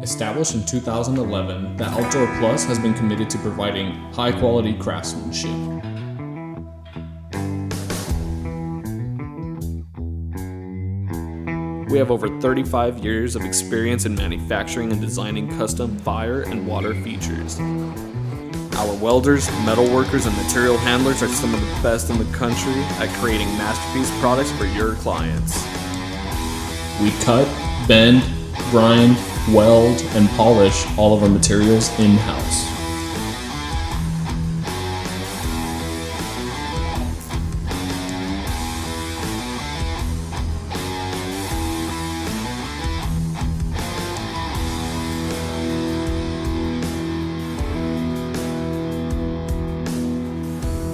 Established in 2011, the Outdoor Plus has been committed to providing high-quality craftsmanship. We have over 35 years of experience in manufacturing and designing custom fire and water features. Our welders, metal workers, and material handlers are some of the best in the country at creating masterpiece products for your clients. We cut, bend, grind, weld, and polish all of our materials in-house.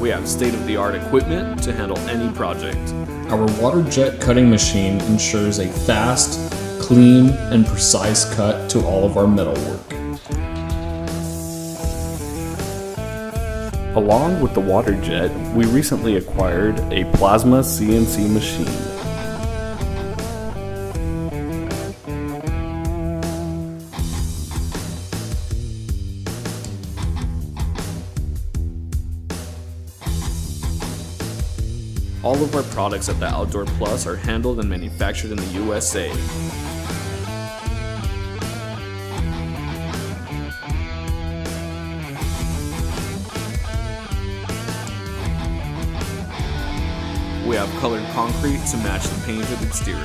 We have state-of-the-art equipment to handle any project. Our water jet cutting machine ensures a fast, clean, and precise cut to all of our metalwork. Along with the water jet, we recently acquired a plasma CNC machine. All of our products at the Outdoor Plus are handled and manufactured in the USA. We have colored concrete to match the painted exterior.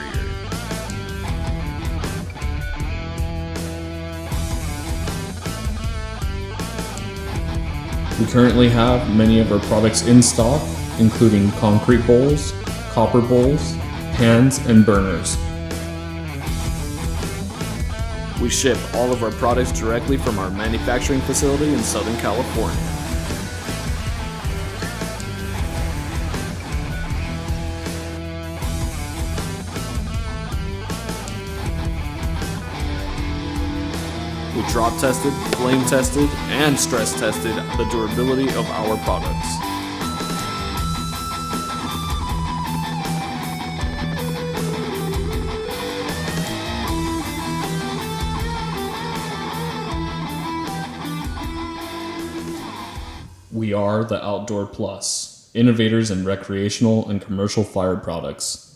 We currently have many of our products in stock, including concrete bowls, copper bowls, pans, and burners. We ship all of our products directly from our manufacturing facility in Southern California. We drop tested, flame tested, and stress tested the durability of our products. We are the Outdoor Plus, innovators in recreational and commercial fire products.